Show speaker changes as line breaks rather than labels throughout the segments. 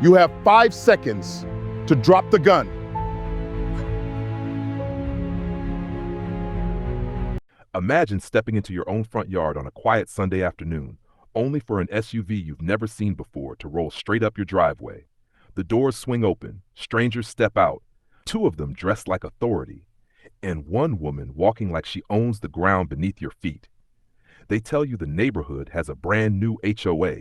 You have 5 seconds to drop the gun.
Imagine stepping into your own front yard on a quiet Sunday afternoon, only for an SUV you've never seen before to roll straight up your driveway. The doors swing open, strangers step out, 2 of them dressed like authority, and one woman walking like she owns the ground beneath your feet. They tell you the neighborhood has a brand new HOA,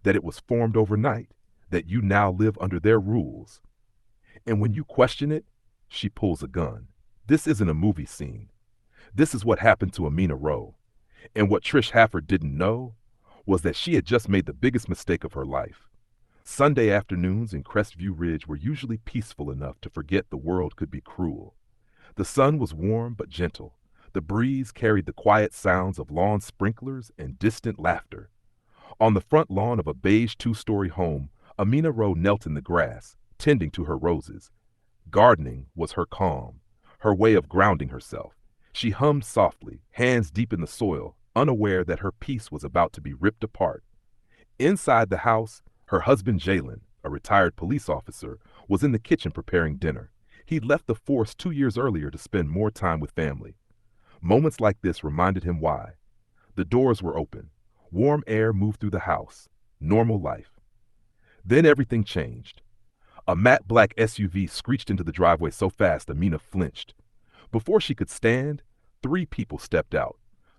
that it was formed overnight, that you now live under their rules. And when you question it, she pulls a gun. This isn't a movie scene. This is what happened to Amina Rowe. And what Trish Hafford didn't know was that she had just made the biggest mistake of her life. Sunday afternoons in Crestview Ridge were usually peaceful enough to forget the world could be cruel. The sun was warm but gentle. The breeze carried the quiet sounds of lawn sprinklers and distant laughter. On the front lawn of a beige 2-story home, Amina Rowe knelt in the grass, tending to her roses. Gardening was her calm, her way of grounding herself. She hummed softly, hands deep in the soil, unaware that her peace was about to be ripped apart. Inside the house, her husband Jalen, a retired police officer, was in the kitchen preparing dinner. He'd left the force 2 years earlier to spend more time with family. Moments like this reminded him why. The doors were open. Warm air moved through the house. Normal life. Then everything changed. A matte black SUV screeched into the driveway so fast Amina flinched. Before she could stand, 3 people stepped out,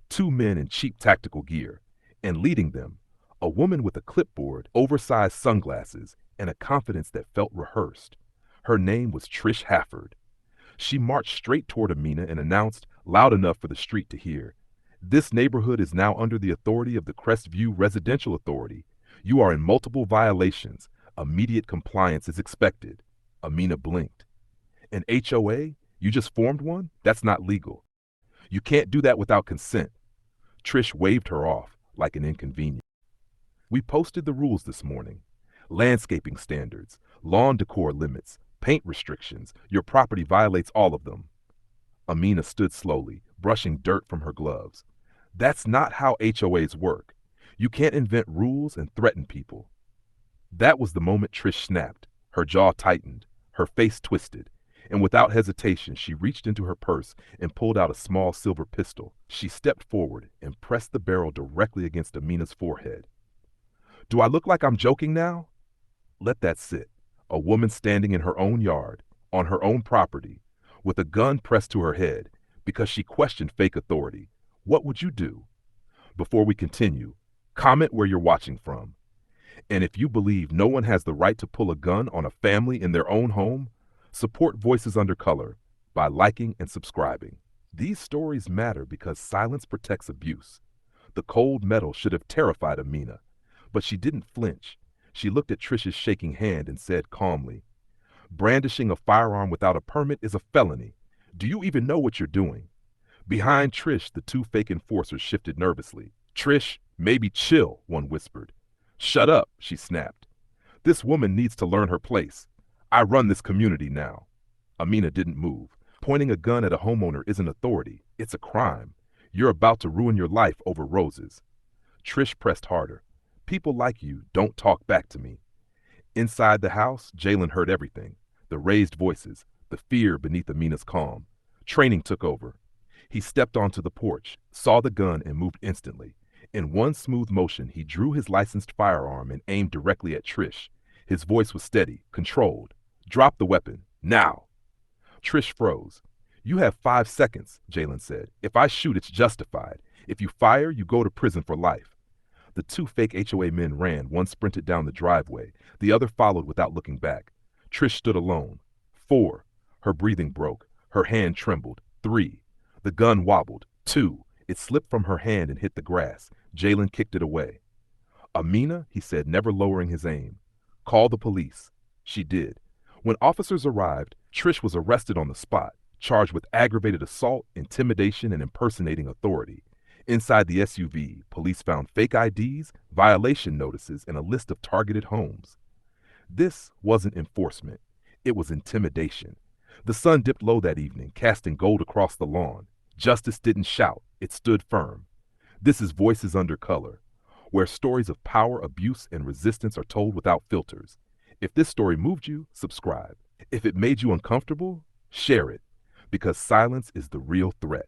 2 men in cheap tactical gear, and leading them, a woman with a clipboard, oversized sunglasses, and a confidence that felt rehearsed. Her name was Trish Hafford. She marched straight toward Amina and announced, loud enough for the street to hear, "This neighborhood is now under the authority of the Crestview Residential Authority. You are in multiple violations. Immediate compliance is expected." Amina blinked. "An HOA? You just formed one? That's not legal. You can't do that without consent." Trish waved her off like an inconvenience. "We posted the rules this morning. Landscaping standards, lawn decor limits, paint restrictions. Your property violates all of them." Amina stood slowly, brushing dirt from her gloves. "That's not how HOAs work. You can't invent rules and threaten people." That was the moment Trish snapped. Her jaw tightened, her face twisted, and without hesitation she reached into her purse and pulled out a small silver pistol. She stepped forward and pressed the barrel directly against Amina's forehead. "Do I look like I'm joking now?" Let that sit. A woman standing in her own yard, on her own property, with a gun pressed to her head, because she questioned fake authority. What would you do? Before we continue, comment where you're watching from. And if you believe no one has the right to pull a gun on a family in their own home, support Voices Under Color by liking and subscribing. These stories matter because silence protects abuse. The cold metal should have terrified Amina, but she didn't flinch. She looked at Trish's shaking hand and said calmly, "Brandishing a firearm without a permit is a felony. Do you even know what you're doing?" Behind Trish, the 2 fake enforcers shifted nervously. "Trish, maybe chill," one whispered. "Shut up," she snapped. "This woman needs to learn her place. I run this community now." Amina didn't move. Pointing a gun at a homeowner isn't authority. It's a crime. You're about to ruin your life over roses. Trish pressed harder. "People like you don't talk back to me." Inside the house, Jalen heard everything. The raised voices, the fear beneath Amina's calm. Training took over. He stepped onto the porch, saw the gun, and moved instantly. In one smooth motion, he drew his licensed firearm and aimed directly at Trish. His voice was steady, controlled. "Drop the weapon, now." Trish froze. "You have 5 seconds, Jalen said. "If I shoot, it's justified. If you fire, you go to prison for life." The 2 fake HOA men ran. One sprinted down the driveway. The other followed without looking back. Trish stood alone. 4. Her breathing broke. Her hand trembled. 3. The gun wobbled. 2. It slipped from her hand and hit the grass. Jalen kicked it away. "Amina," he said, never lowering his aim. "Call the police." She did. When officers arrived, Trish was arrested on the spot, charged with aggravated assault, intimidation, and impersonating authority. Inside the SUV, police found fake IDs, violation notices, and a list of targeted homes. This wasn't enforcement. It was intimidation. The sun dipped low that evening, casting gold across the lawn. Justice didn't shout. It stood firm. This is Voices Under Color, where stories of power, abuse, and resistance are told without filters. If this story moved you, subscribe. If it made you uncomfortable, share it, because silence is the real threat.